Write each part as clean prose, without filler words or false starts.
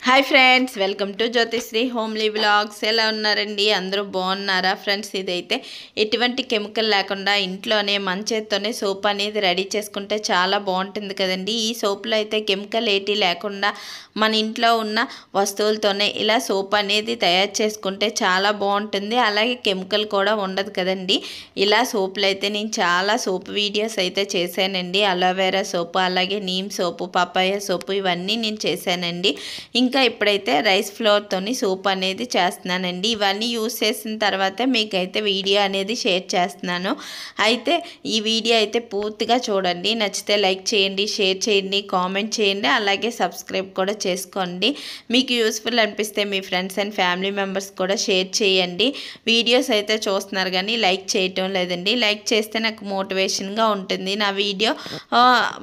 Hi friends, welcome to Jyothisri homely vlogs. ఎలా ఉన్నారండి? అందరూ బాగున్నారా ఫ్రెండ్స్? ఇదైతే ఎటువంటి కెమికల్ లేకుండా ఇంట్లోనే మన చేత్తోనే సోప్ అనేది రెడీ చేసుకుంటే చాలా బాగుంటుంది కదండి. ఈ సోప్లో అయితే కెమికల్ ఏటి లేకుండా మన ఇంట్లో ఉన్న వస్తువులతోనే ఇలా సోప్ అనేది తయారు చేసుకుంటే చాలా బాగుంటుంది. అలాగే కెమికల్ కూడా ఉండదు కదండి. ఇలా సోపులు అయితే నేను చాలా సోప్ వీడియోస్ అయితే చేశానండి. అలోవెరా సోపు, అలాగే నీమ్ సోపు, పపాయ సోపు ఇవన్నీ నేను చేశానండి. ఇంకా ఇప్పుడైతే రైస్ ఫ్లోర్తోని సోప్ అనేది చేస్తున్నానండి. ఇవన్నీ యూస్ చేసిన తర్వాత మీకైతే వీడియో అనేది షేర్ చేస్తున్నాను. అయితే ఈ వీడియో అయితే పూర్తిగా చూడండి. నచ్చితే లైక్ చేయండి, షేర్ చేయండి, కామెంట్ చేయండి, అలాగే సబ్స్క్రైబ్ కూడా చేసుకోండి. మీకు యూస్ఫుల్ అనిపిస్తే మీ ఫ్రెండ్స్ అండ్ ఫ్యామిలీ మెంబర్స్ కూడా షేర్ చేయండి. వీడియోస్ అయితే చూస్తున్నారు కానీ లైక్ చేయటం లేదండి. లైక్ చేస్తే నాకు మోటివేషన్గా ఉంటుంది. నా వీడియో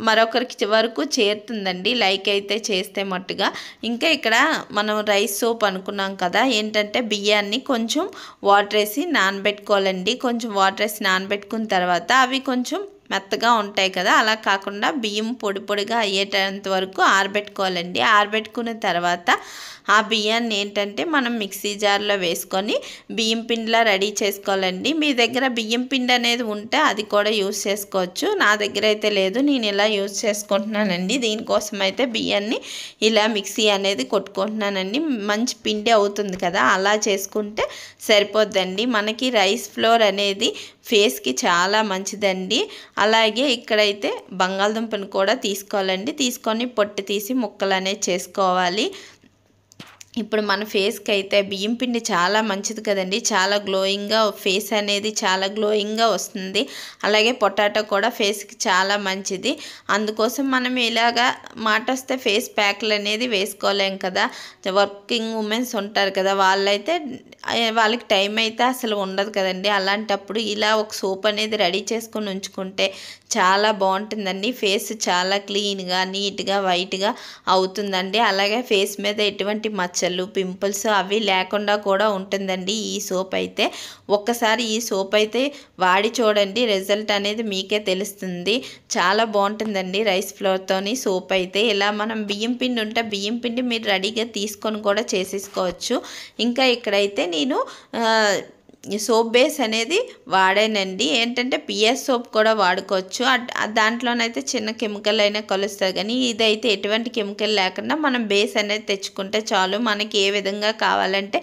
మరొకరికి వరకు చేరుతుందండి లైక్ అయితే చేస్తే మట్టుగా. ఇంకా ఇక్కడ మనం రైస్ సోప్ అనుకున్నాం కదా, ఏంటంటే బియ్యాన్ని కొంచెం వాటర్ వేసి నానబెట్టుకోవాలండి. కొంచెం వాటర్ వేసి నానబెట్టుకున్న తర్వాత అవి కొంచెం మెత్తగా ఉంటాయి కదా, అలా కాకుండా బియ్యం పొడి పొడిగా అయ్యేటంత వరకు ఆరబెట్టుకోవాలండి. ఆరబెట్టుకున్న తర్వాత ఆ బియ్యాన్ని ఏంటంటే మనం మిక్సీ జార్లో వేసుకొని బియ్యం పిండిలా రెడీ చేసుకోవాలండి. మీ దగ్గర బియ్యం పిండి అనేది ఉంటే అది కూడా యూస్ చేసుకోవచ్చు. నా దగ్గర అయితే లేదు, నేను ఇలా యూస్ చేసుకుంటున్నానండి. దీనికోసం అయితే బియ్యాన్ని ఇలా మిక్సీ అనేది కొట్టుకుంటున్నానండి. మంచి పిండి అవుతుంది కదా, అలా చేసుకుంటే సరిపోద్దండి. మనకి రైస్ ఫ్లోర్ అనేది ఫేస్కి చాలా మంచిదండి. అలాగే ఇక్కడైతే బంగాళదుంపను కూడా తీసుకోవాలండి. తీసుకొని పొట్టు తీసి ముక్కలు అనేది చేసుకోవాలి. ఇప్పుడు మన ఫేస్కి అయితే బియ్యం పిండి చాలా మంచిది కదండి. చాలా గ్లోయింగ్గా ఫేస్ అనేది చాలా గ్లోయింగ్గా వస్తుంది. అలాగే పొటాటో కూడా ఫేస్కి చాలా మంచిది. అందుకోసం మనం ఇలాగా మాట వస్తే ఫేస్ ప్యాక్లు అనేది వేసుకోలేం కదా. వర్కింగ్ ఉమెన్స్ ఉంటారు కదా, వాళ్ళకి టైం అయితే అసలు ఉండదు కదండి. అలాంటప్పుడు ఇలా ఒక సోప్ అనేది రెడీ చేసుకొని ఉంచుకుంటే చాలా బాగుంటుందండి. ఫేస్ చాలా క్లీన్గా, నీట్గా, వైట్గా అవుతుందండి. అలాగే ఫేస్ మీద ఎటువంటి మచ్చలు, పింపుల్స్ అవి లేకుండా కూడా ఉంటుందండి ఈ సోప్ అయితే. ఒక్కసారి ఈ సోప్ అయితే వాడి చూడండి, రిజల్ట్ అనేది మీకే తెలుస్తుంది. చాలా బాగుంటుందండి రైస్ ఫ్లోర్తోని సోప్ అయితే. ఇలా మనం బియ్యం పిండి ఉంటే బియ్యం పిండి మీరు రెడీగా తీసుకొని కూడా చేసేసుకోవచ్చు. ఇంకా ఇక్కడైతే నేను సోప్ బేస్ అనేది వాడానండి. ఏంటంటే పిఎస్ సోప్ కూడా వాడుకోవచ్చు. దాంట్లోనైతే చిన్న కెమికల్ అయినా కలుస్తుంది, కానీ ఇదైతే ఎటువంటి కెమికల్ లేకుండా మనం బేస్ అనేది తెచ్చుకుంటే చాలు. మనకి ఏ విధంగా కావాలంటే,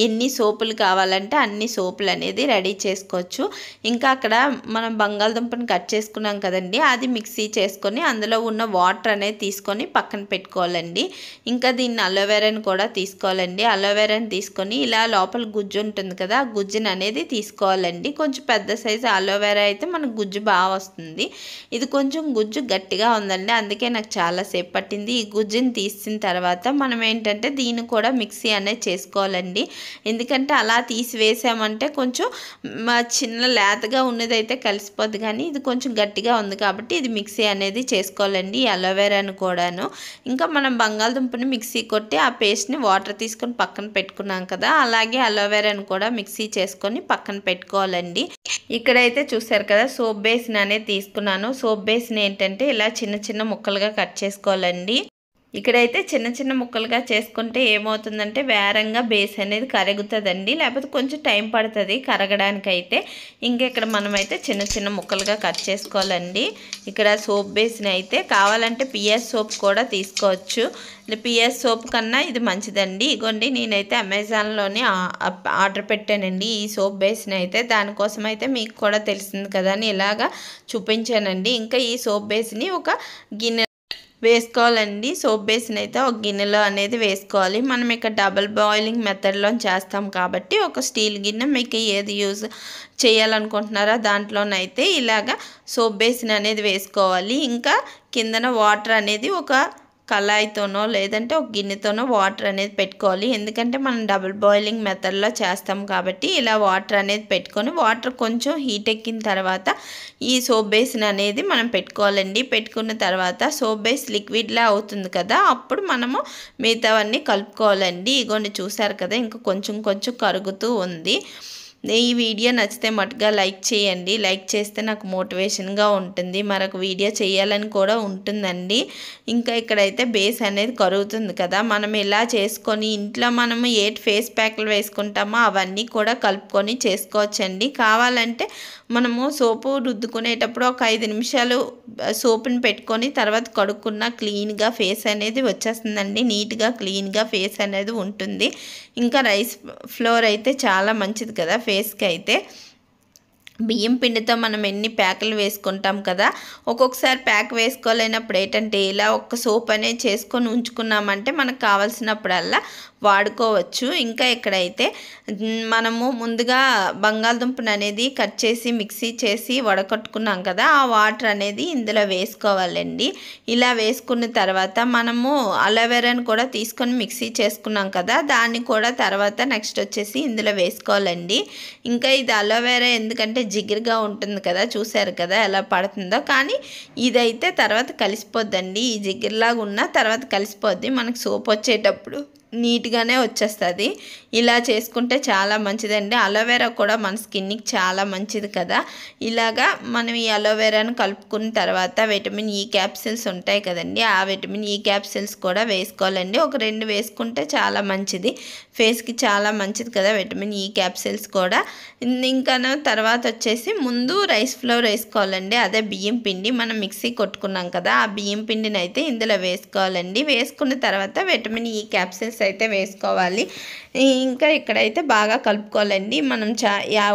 ఎన్ని సోపులు కావాలంటే అన్ని సోపులు అనేది రెడీ చేసుకోవచ్చు. ఇంకా అక్కడ మనం బంగాళదుంపని కట్ చేసుకున్నాం కదండి, అది మిక్సీ చేసుకొని అందులో ఉన్న వాటర్ అనేది తీసుకొని పక్కన పెట్టుకోవాలండి. ఇంకా దీన్ని అలోవెరాని కూడా తీసుకోవాలండి. అలోవెరాని తీసుకొని ఇలా లోపల గుజ్జు ఉంటుంది కదా, ఆ గుజ్జు అనేది తీసుకోవాలండి. కొంచెం పెద్ద సైజు అలోవెరా అయితే మనకు గుజ్జు బాగా వస్తుంది. ఇది కొంచెం గుజ్జు గట్టిగా ఉందండి, అందుకే నాకు చాలాసేపు పట్టింది. ఈ గుజ్జుని తీసిన తర్వాత మనం ఏంటంటే దీన్ని కూడా మిక్సీ అనేది చేసుకోవాలండి. ఎందుకంటే అలా తీసివేసామంటే కొంచెం చిన్న లేతగా ఉన్నదైతే కలిసిపోద్ది, కానీ ఇది కొంచెం గట్టిగా ఉంది కాబట్టి ఇది మిక్సీ అనేది చేసుకోవాలండి, ఈ అలోవెరాను కూడాను. ఇంకా మనం బంగాళదుంపని మిక్సీ కొట్టి ఆ పేస్ట్ని వాటర్ తీసుకొని పక్కన పెట్టుకున్నాం కదా, అలాగే అలోవెరాను కూడా మిక్సీ చేసుకొని పక్కన పెట్టుకోవాలండి. ఇక్కడైతే చూసారు కదా, సోప్ బేస్ని అనేది తీసుకున్నాను. సోప్ బేస్ని ఏంటంటే ఇలా చిన్న చిన్న ముక్కలుగా కట్ చేసుకోవాలండి. ఇక్కడైతే చిన్న చిన్న ముక్కలుగా చేసుకుంటే ఏమవుతుందంటే వేరంగా బేస్ అనేది కరుగుతుందండి, లేకపోతే కొంచెం టైం పడుతుంది కరగడానికైతే. ఇంకా ఇక్కడ మనమైతే చిన్న చిన్న ముక్కలుగా కట్ చేసుకోవాలండి. ఇక్కడ సోప్ బేస్ని అయితే కావాలంటే పిఎస్ సోప్ కూడా తీసుకోవచ్చు. పిఎస్ సోప్ కన్నా ఇది మంచిదండి. ఇగోండి, నేనైతే అమెజాన్లోనే ఆర్డర్ పెట్టానండి ఈ సోప్ బేస్ని అయితే. దానికోసం అయితే మీకు కూడా తెలిసింది కదా అని ఇలాగా చూపించానండి. ఇంకా ఈ సోప్ బేస్ని ఒక గిన్నె వేసుకోవాలండి. సోప్ బేస్ని అయితే ఒక గిన్నెలో అనేది వేసుకోవాలి. మనం ఇక్కడ డబుల్ బాయిలింగ్ మెథడ్లో చేస్తాం కాబట్టి ఒక స్టీల్ గిన్నె, మీకు ఏది యూజ్ చేయాలనుకుంటున్నారో దాంట్లోనైతే ఇలాగా సోప్ బేస్ని అనేది వేసుకోవాలి. ఇంకా కిందన వాటర్ అనేది ఒక కళాయితోనో లేదంటే ఒక గిన్నెతోనో వాటర్ అనేది పెట్టుకోవాలి. ఎందుకంటే మనం డబుల్ బాయిలింగ్ మెథడ్లో చేస్తాం కాబట్టి ఇలా వాటర్ అనేది పెట్టుకొని, వాటర్ కొంచెం హీట్ ఎక్కిన తర్వాత ఈ సోప్ బేస్ని అనేది మనం పెట్టుకోవాలండి. పెట్టుకున్న తర్వాత సోప్ బేస్ లిక్విడ్లా అవుతుంది కదా, అప్పుడు మనము మిగతావన్నీ కలుపుకోవాలండి. ఇగోండి చూసారు కదా, ఇంకా కొంచెం కొంచెం కరుగుతూ ఉంది. ఈ వీడియో నచ్చితే మటుగా లైక్ చేయండి. లైక్ చేస్తే నాకు మోటివేషన్గా ఉంటుంది, మరొక వీడియో చేయాలని కూడా ఉంటుందండి. ఇంకా ఇక్కడైతే బేస్ అనేది కరుగుతుంది కదా, మనం ఇలా చేసుకొని ఇంట్లో మనము ఏ ఫేస్ ప్యాక్లు వేసుకుంటామో అవన్నీ కూడా కలుపుకొని చేసుకోవచ్చండి. కావాలంటే మనము సోపు రుద్దుకునేటప్పుడు ఒక 5 నిమిషాలు సోపుని పెట్టుకొని తర్వాత కడుక్కున్న క్లీన్గా ఫేస్ అనేది వచ్చేస్తుందండి. నీట్గా క్లీన్గా ఫేస్ అనేది ఉంటుంది. ఇంకా రైస్ ఫ్లోర్ అయితే చాలా మంచిది కదా ఫేస్కి అయితే. బియ్యం పిండితో మనం ఎన్ని ప్యాకులు వేసుకుంటాం కదా, ఒక్కొక్కసారి ప్యాక్ వేసుకోలేనప్పుడు ఏంటంటే ఇలా ఒక్క సోప్ అనేది చేసుకొని ఉంచుకున్నామంటే మనకు కావాల్సినప్పుడల్లా వాడుకోవచ్చు. ఇంకా ఇక్కడైతే మనము ముందుగా బంగాళదుంపను అనేది కట్ చేసి మిక్సీ చేసి వడకట్టుకున్నాం కదా, ఆ వాటర్ అనేది ఇందులో వేసుకోవాలండి. ఇలా వేసుకున్న తర్వాత మనము అలోవెరాను కూడా తీసుకొని మిక్సీ చేసుకున్నాం కదా, దాన్ని కూడా తర్వాత నెక్స్ట్ వచ్చేసి ఇందులో వేసుకోవాలండి. ఇంకా ఇది అలోవెరా ఎందుకంటే జిగురుగా ఉంటుంది కదా, చూసారు కదా ఎలా పడుతుందో. కానీ ఇదైతే తర్వాత కలిసిపోద్దండి, ఈ జిగురులాగా ఉన్న తర్వాత కలిసిపోద్ది, మనకు సోప్ వచ్చేటప్పుడు నీట్గానే వచ్చేస్తుంది. ఇలా చేసుకుంటే చాలా మంచిదండి. అలోవెరా కూడా మన స్కిన్కి చాలా మంచిది కదా. ఇలాగా మనం ఈ అలోవెరాను కలుపుకున్న తర్వాత విటమిన్ ఈ క్యాప్సిల్స్ ఉంటాయి కదండి, ఆ విటమిన్ ఈ క్యాప్సిల్స్ కూడా వేసుకోవాలండి. ఒక 2 వేసుకుంటే చాలా మంచిది, ఫేస్కి చాలా మంచిది కదా విటమిన్ ఈ క్యాప్సిల్స్ కూడా. ఇంకా తర్వాత వచ్చేసి ముందు రైస్ ఫ్లోర్ వేసుకోవాలండి, అదే బియ్యం పిండి మనం మిక్సీ కొట్టుకున్నాం కదా, ఆ బియ్యం పిండిని అయితే ఇందులో వేసుకోవాలండి. వేసుకున్న తర్వాత విటమిన్ ఈ క్యాప్సిల్స్ అయితే వేసుకోవాలి. ఇంకా ఇక్కడైతే బాగా కలుపుకోవాలండి. మనం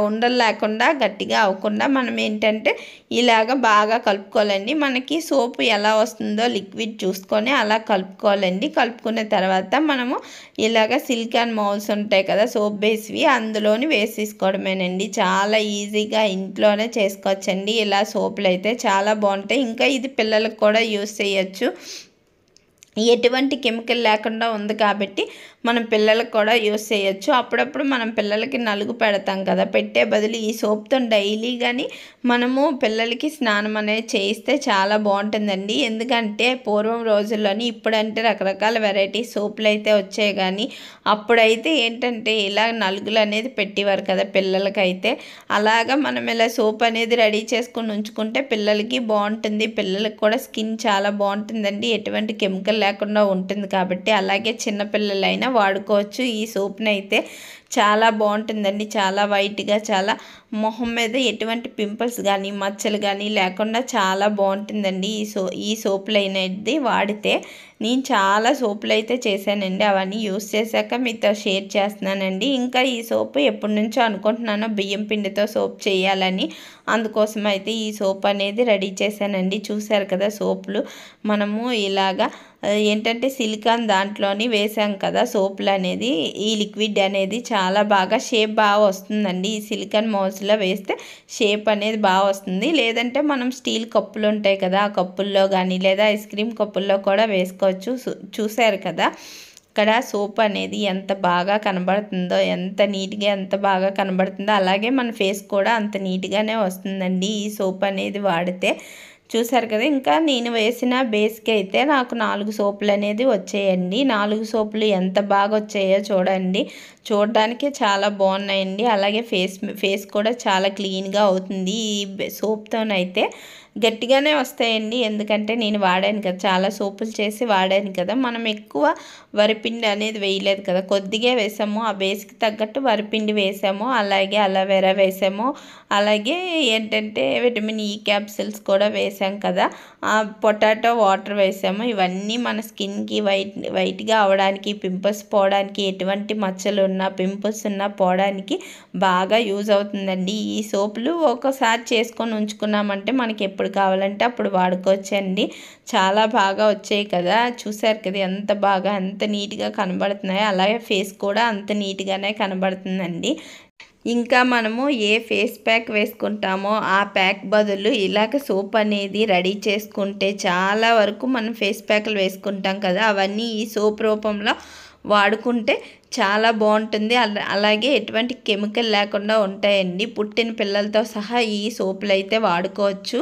ఉండలు లేకుండా గట్టిగా అవ్వకుండా మనం ఏంటంటే ఇలాగ బాగా కలుపుకోవాలండి. మనకి సోపు ఎలా వస్తుందో లిక్విడ్ చూసుకొని అలా కలుపుకోవాలండి. కలుపుకున్న తర్వాత మనము ఇలాగ సిలికాన్ మౌల్స్ ఉంటాయి కదా సోప్ బేస్వి, అందులోని వేసేసుకోవడమేనండి. చాలా ఈజీగా ఇంట్లోనే చేసుకోవచ్చండి. ఇలా సోపులు అయితే చాలా బాగుంటాయి. ఇంకా ఇది పిల్లలకు కూడా యూస్ చేయొచ్చు, ఎటువంటి కెమికల్ లేకుండా ఉంది కాబట్టి మనం పిల్లలకు కూడా యూస్ చేయొచ్చు. అప్పుడప్పుడు మనం పిల్లలకి నలుగు పెడతాం కదా, పెట్టే బదులు ఈ సోప్తో డైలీ కానీ మనము పిల్లలకి స్నానం అనేది చేయిస్తే చాలా బాగుంటుందండి. ఎందుకంటే పూర్వం రోజుల్లోని, ఇప్పుడంటే రకరకాల వెరైటీ సోపులు అయితే వచ్చాయి, కానీ అప్పుడైతే ఏంటంటే ఇలా నలుగులు అనేది పెట్టేవారు కదా పిల్లలకైతే. అలాగా మనం ఇలా సోప్ అనేది రెడీ చేసుకొని ఉంచుకుంటే పిల్లలకి బాగుంటుంది, పిల్లలకి కూడా స్కిన్ చాలా బాగుంటుందండి, ఎటువంటి కెమికల్ లేకుండా ఉంటుంది కాబట్టి. అలాగే చిన్నపిల్లలైనా వాడుకోవచ్చు. ఈ సోప్ని అయితే చాలా బాగుంటుందండి, చాలా వైట్గా, చాలా మొహం మీద ఎటువంటి పింపుల్స్ కానీ మచ్చలు కానీ లేకుండా చాలా బాగుంటుందండి ఈ సోపులు అనేది వాడితే. నేను చాలా సోపులు అయితే చేశానండి, అవన్నీ యూస్ చేశాక మీతో షేర్ చేస్తున్నానండి. ఇంకా ఈ సోపు ఎప్పటి నుంచో అనుకుంటున్నాను బియ్యం పిండితో సోప్ చేయాలని, అందుకోసం అయితే ఈ సోప్ అనేది రెడీ చేశానండి. చూశారు కదా సోపులు మనము ఇలాగా ఏంటంటే సిలికాన్ దాంట్లోని వేసాం కదా సోపులు అనేది, ఈ లిక్విడ్ అనేది చాలా బాగా షేప్ బాగా వస్తుందండి. ఈ సిలికాన్ మౌల్స్లో వేస్తే షేప్ అనేది బాగా వస్తుంది. లేదంటే మనం స్టీల్ కప్పులు ఉంటాయి కదా, ఆ కప్పుల్లో కానీ లేదా ఐస్ క్రీమ్ కప్పుల్లో కూడా వేసుకోవచ్చు. చూశారు కదా ఇక్కడ సోప్ అనేది ఎంత బాగా కనబడుతుందో, ఎంత నీట్గా ఎంత బాగా కనబడుతుందో, అలాగే మన ఫేస్ కూడా అంత నీట్గానే వస్తుందండి ఈ సోప్ అనేది వాడితే. చూసారు కదా. ఇంకా నేను వేసిన బేస్కి అయితే నాకు 4 సోపులు అనేది వచ్చాయండి. 4 సోపులు ఎంత బాగా వచ్చాయో చూడండి, చూడడానికి చాలా బాగున్నాయండి. అలాగే ఫేస్ కూడా చాలా క్లీన్గా అవుతుంది ఈ సోప్తోనైతే. గట్టిగానే వస్తాయండి, ఎందుకంటే నేను వాడాను కదా, చాలా సోపులు చేసి వాడాను కదా. మనం ఎక్కువ వరిపిండి అనేది వేయలేదు కదా, కొద్దిగా వేసాము, ఆ బేస్కి తగ్గట్టు వరిపిండి వేసాము, అలాగే అలోవెరా వేసాము, అలాగే ఏంటంటే విటమిన్ ఈ క్యాప్సిల్స్ కూడా వేసాం కదా, పొటాటో వాటర్ వేసాము. ఇవన్నీ మన స్కిన్కి వైట్గా అవడానికి, పింపుల్స్ పోవడానికి, ఎటువంటి మచ్చలు ఉన్నా పింపుల్స్ ఉన్నా పోవడానికి బాగా యూజ్ అవుతుందండి ఈ సోపులు. ఒకసారి చేసుకొని ఉంచుకున్నామంటే మనకి ఎప్పుడు కావాలంటే అప్పుడు వాడుకోవచ్చండి. చాలా బాగా వచ్చాయి కదా, చూసారు కదా ఎంత బాగా ఎంత నీట్గా కనబడుతున్నాయి. అలాగే ఫేస్ కూడా అంత నీట్గానే కనబడుతుందండి. ఇంకా మనము ఏ ఫేస్ ప్యాక్ వేసుకుంటామో ఆ ప్యాక్ బదులు ఇలాగ సోప్ అనేది రెడీ చేసుకుంటే చాలా వరకు మనం ఫేస్ ప్యాక్లు వేసుకుంటాం కదా, అవన్నీ ఈ సోప్ రూపంలో వాడుకుంటే చాలా బాగుంటుంది. అలాగే ఎటువంటి కెమికల్ లేకుండా ఉంటాయండి. పుట్టిన పిల్లలతో సహా ఈ సోపులు అయితే వాడుకోవచ్చు.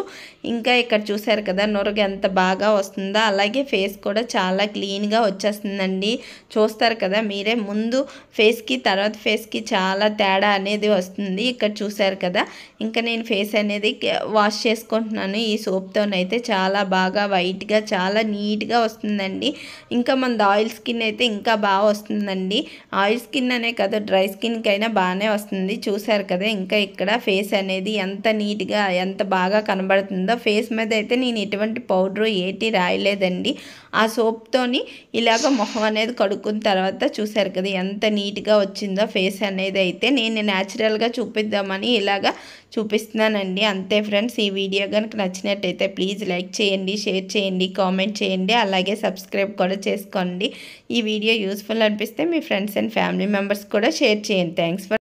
ఇంకా ఇక్కడ చూసారు కదా నురగ ఎంత బాగా వస్తుందో, అలాగే ఫేస్ కూడా చాలా క్లీన్గా వచ్చేస్తుందండి. చూస్తారు కదా మీరే, ముందు ఫేస్కి తర్వాత ఫేస్కి చాలా తేడా అనేది వస్తుంది. ఇక్కడ చూసారు కదా, ఇంకా నేను ఫేస్ అనేది వాష్ చేసుకుంటున్నాను ఈ సోప్తోనైతే. చాలా బాగా వైట్గా చాలా నీట్గా వస్తుందండి. ఇంకా మనది ఆయిల్ స్కిన్ అయితే ఇంకా బాగా వస్తుందండి. ఆయిల్ స్కిన్ అనే కదా, డ్రై స్కిన్కి అయినా బాగానే వస్తుంది. చూసారు కదా ఇంకా ఇక్కడ ఫేస్ అనేది ఎంత నీట్గా ఎంత బాగా కనబడుతుందో. ఫేస్ మీద అయితే నేను ఎటువంటి పౌడరు ఏటి రాయలేదండి. ఆ సోప్తోని ఇలాగ మొహం అనేది కడుక్కున్న తర్వాత చూసారు కదా ఎంత నీట్గా వచ్చిందో ఫేస్ అనేది. అయితే నేను న్యాచురల్గా చూపిద్దామని ఇలాగా చూపిస్తున్నానండి. అంతే ఫ్రెండ్స్, ఈ వీడియో కనుక నచ్చినట్టయితే ప్లీజ్ లైక్ చేయండి, షేర్ చేయండి, కామెంట్ చేయండి, అలాగే సబ్స్క్రైబ్ కూడా చేసుకోండి. ఈ వీడియో యూస్ఫుల్ అనిపిస్తే మీ ఫ్రెండ్స్ అండ్ ఫ్యామిలీ మెంబర్స్ కూడా షేర్ చేయండి. Thanks for